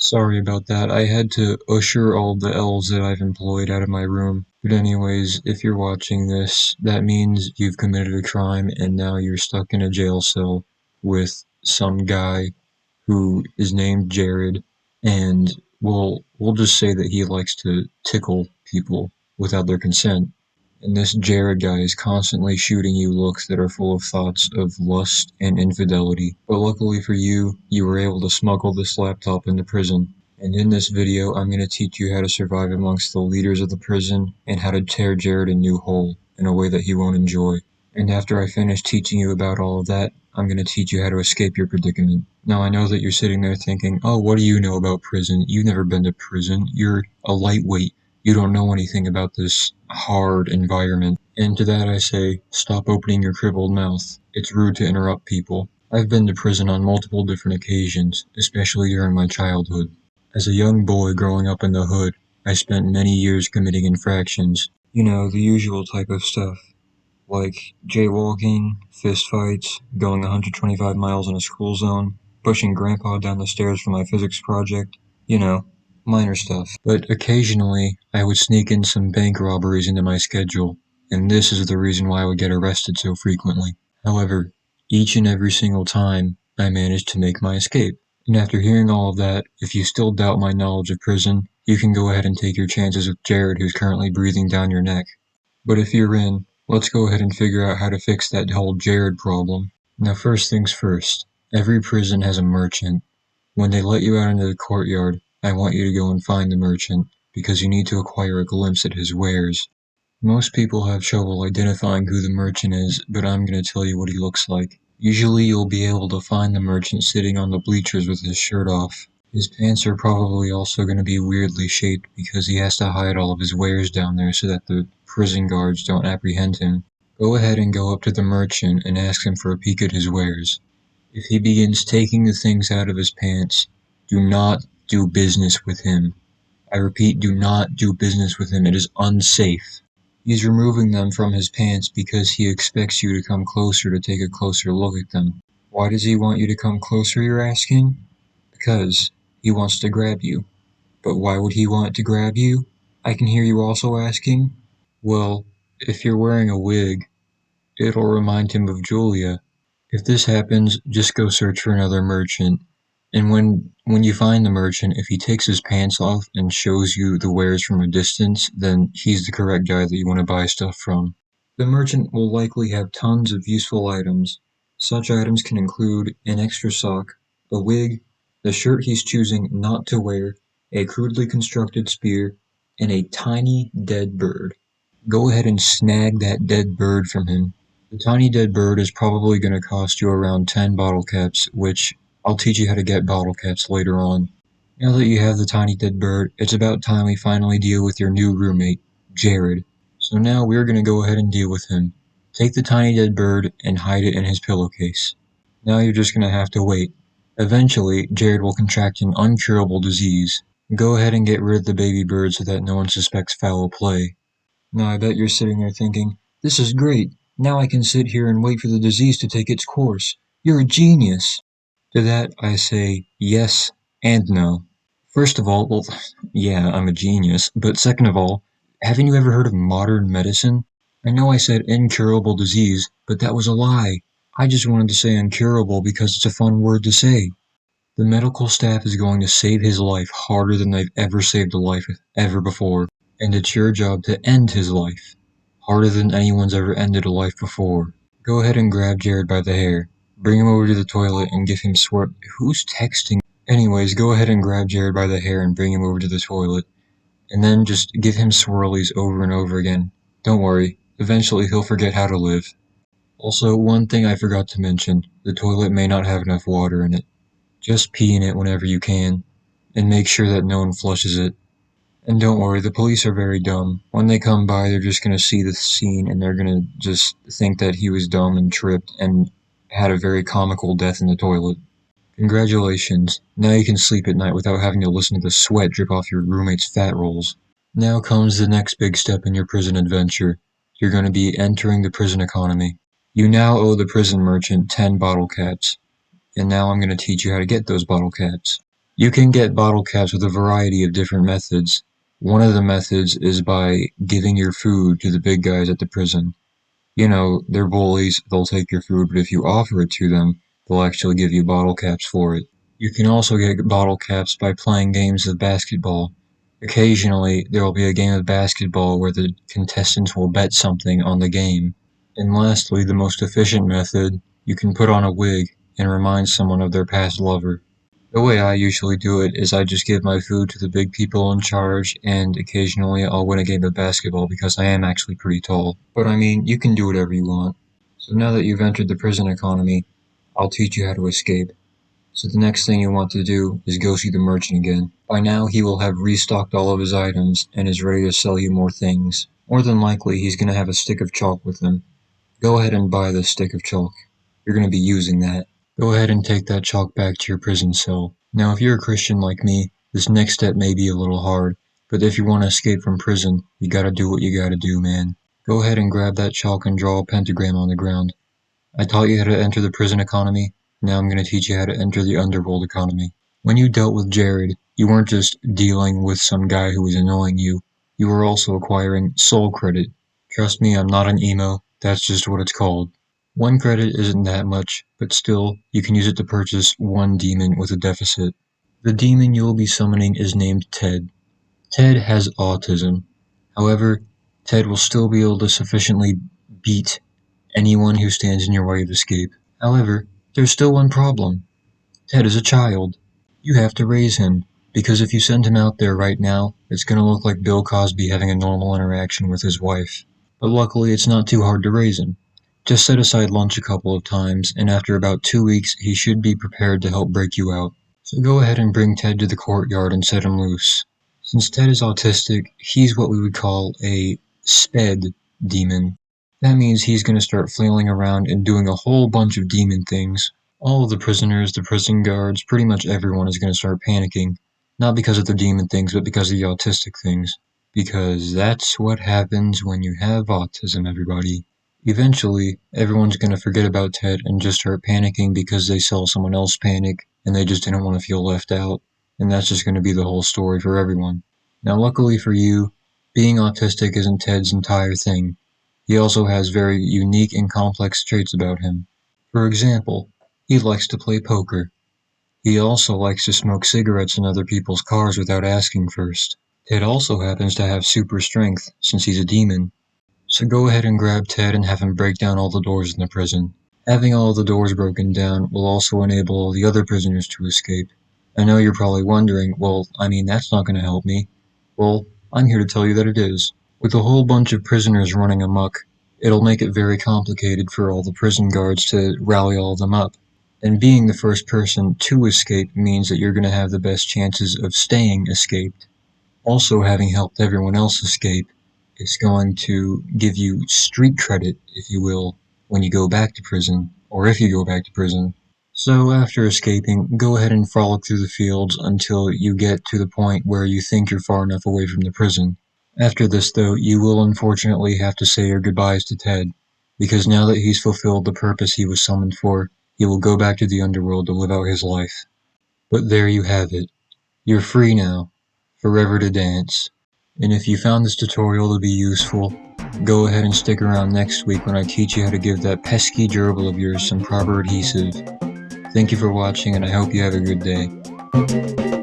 Sorry about that. I had to usher all the elves that I've employed out of my room. But anyways, if you're watching this, that means you've committed a crime and now you're stuck in a jail cell with some guy who is named Jared, and we'll just say that he likes to tickle people without their consent. And this Jared guy is constantly shooting you looks that are full of thoughts of lust and infidelity. But luckily for you, you were able to smuggle this laptop into prison. And in this video, I'm going to teach you how to survive amongst the leaders of the prison and how to tear Jared a new hole in a way that he won't enjoy. And after I finish teaching you about all of that, I'm going to teach you how to escape your predicament. Now I know that you're sitting there thinking, oh, what do you know about prison? You've never been to prison. You're a lightweight. You don't know anything about this hard environment. And to that I say, stop opening your crippled mouth. It's rude to interrupt people. I've been to prison on multiple different occasions, especially during my childhood. As a young boy growing up in the hood, I spent many years committing infractions. You know, the usual type of stuff. Like jaywalking, fistfights, going 125 miles in a school zone, pushing grandpa down the stairs for my physics project. You know, minor stuff. But occasionally, I would sneak in some bank robberies into my schedule, and this is the reason why I would get arrested so frequently. However, each and every single time, I managed to make my escape. And after hearing all of that, if you still doubt my knowledge of prison, you can go ahead and take your chances with Jared, who's currently breathing down your neck. But if you're in, let's go ahead and figure out how to fix that whole Jared problem. Now first things first, every prison has a merchant. When they let you out into the courtyard, I want you to go and find the merchant, because you need to acquire a glimpse at his wares. Most people have trouble identifying who the merchant is, but I'm going to tell you what he looks like. Usually you'll be able to find the merchant sitting on the bleachers with his shirt off. His pants are probably also going to be weirdly shaped because he has to hide all of his wares down there so that the prison guards don't apprehend him. Go ahead and go up to the merchant and ask him for a peek at his wares. If he begins taking the things out of his pants, do not do business with him. I repeat, do not do business with him. It is unsafe. He's removing them from his pants because he expects you to come closer to take a closer look at them. Why does he want you to come closer, you're asking? Because he wants to grab you. But why would he want to grab you? I can hear you also asking. Well, if you're wearing a wig, it'll remind him of Julia. If this happens, just go search for another merchant. And when you find the merchant, if he takes his pants off and shows you the wares from a distance, then he's the correct guy that you want to buy stuff from. The merchant will likely have tons of useful items. Such items can include an extra sock, a wig, the shirt he's choosing not to wear, a crudely constructed spear, and a tiny dead bird. Go ahead and snag that dead bird from him. The tiny dead bird is probably going to cost you around 10 bottle caps, which I'll teach you how to get bottle caps later on. Now that you have the tiny dead bird, it's about time we finally deal with your new roommate, Jared. So now we're going to go ahead and deal with him. Take the tiny dead bird and hide it in his pillowcase. Now you're just going to have to wait. Eventually, Jared will contract an uncurable disease. Go ahead and get rid of the baby bird so that no one suspects foul play. Now I bet you're sitting there thinking, this is great. Now I can sit here and wait for the disease to take its course. You're a genius. To that I say yes and no. First of all, well, yeah, I'm a genius, but second of all, haven't you ever heard of modern medicine? I know I said incurable disease, but that was a lie. I just wanted to say incurable because it's a fun word to say. The medical staff is going to save his life harder than they've ever saved a life ever before, and it's your job to end his life, harder than anyone's ever ended a life before. Go ahead and grab Jared by the hair. Bring him over to the toilet and give him Who's texting? Anyways, go ahead and grab Jared by the hair and bring him over to the toilet. And then just give him swirlies over and over again. Don't worry, eventually he'll forget how to live. Also, one thing I forgot to mention, the toilet may not have enough water in it. Just pee in it whenever you can, and make sure that no one flushes it. And don't worry, the police are very dumb. When they come by, they're just gonna see the scene and they're gonna just think that he was dumb and tripped and had a very comical death in the toilet. Congratulations, now you can sleep at night without having to listen to the sweat drip off your roommate's fat rolls. Now comes the next big step in your prison adventure. You're gonna be entering the prison economy. You now owe the prison merchant 10 bottle caps. And now I'm going to teach you how to get those bottle caps. You can get bottle caps with a variety of different methods. One of the methods is by giving your food to the big guys at the prison. You know, they're bullies, they'll take your food, but if you offer it to them, they'll actually give you bottle caps for it. You can also get bottle caps by playing games of basketball. Occasionally, there will be a game of basketball where the contestants will bet something on the game. And lastly, the most efficient method, you can put on a wig and remind someone of their past lover. The way I usually do it is I just give my food to the big people in charge, and occasionally I'll win a game of basketball because I am actually pretty tall. But I mean, you can do whatever you want. So now that you've entered the prison economy, I'll teach you how to escape. So the next thing you want to do is go see the merchant again. By now he will have restocked all of his items and is ready to sell you more things. More than likely he's going to have a stick of chalk with him. Go ahead and buy this stick of chalk. You're going to be using that. Go ahead and take that chalk back to your prison cell. Now if you're a Christian like me, this next step may be a little hard, but if you want to escape from prison, you gotta do what you gotta do, man. Go ahead and grab that chalk and draw a pentagram on the ground. I taught you how to enter the prison economy, now I'm gonna teach you how to enter the underworld economy. When you dealt with Jared, you weren't just dealing with some guy who was annoying you, you were also acquiring soul credit. Trust me, I'm not an emo, that's just what it's called. One credit isn't that much, but still, you can use it to purchase one demon with a deficit. The demon you will be summoning is named Ted. Ted has autism. However, Ted will still be able to sufficiently beat anyone who stands in your way of escape. However, there's still one problem. Ted is a child. You have to raise him, because if you send him out there right now, it's gonna look like Bill Cosby having a normal interaction with his wife. But luckily, it's not too hard to raise him. Just set aside lunch a couple of times, and after about 2 weeks, he should be prepared to help break you out. So go ahead and bring Ted to the courtyard and set him loose. Since Ted is autistic, he's what we would call a sped demon. That means he's going to start flailing around and doing a whole bunch of demon things. All of the prisoners, the prison guards, pretty much everyone is going to start panicking. Not because of the demon things, but because of the autistic things. Because that's what happens when you have autism, everybody. Eventually, everyone's going to forget about Ted and just start panicking because they saw someone else panic and they just didn't want to feel left out. And that's just going to be the whole story for everyone. Now, luckily for you, being autistic isn't Ted's entire thing. He also has very unique and complex traits about him. For example, he likes to play poker. He also likes to smoke cigarettes in other people's cars without asking first. Ted also happens to have super strength, since he's a demon. So go ahead and grab Ted and have him break down all the doors in the prison. Having all the doors broken down will also enable all the other prisoners to escape. I know you're probably wondering, well, I mean, that's not going to help me. Well, I'm here to tell you that it is. With a whole bunch of prisoners running amok, it'll make it very complicated for all the prison guards to rally all of them up. And being the first person to escape means that you're going to have the best chances of staying escaped. Also, having helped everyone else escape is going to give you street credit, if you will, when you go back to prison, or if you go back to prison. So after escaping, go ahead and frolic through the fields until you get to the point where you think you're far enough away from the prison. After this, though, you will unfortunately have to say your goodbyes to Ted, because now that he's fulfilled the purpose he was summoned for, he will go back to the underworld to live out his life. But there you have it. You're free now, forever to dance. And if you found this tutorial to be useful, go ahead and stick around next week when I teach you how to give that pesky gerbil of yours some proper adhesive. Thank you for watching, and I hope you have a good day.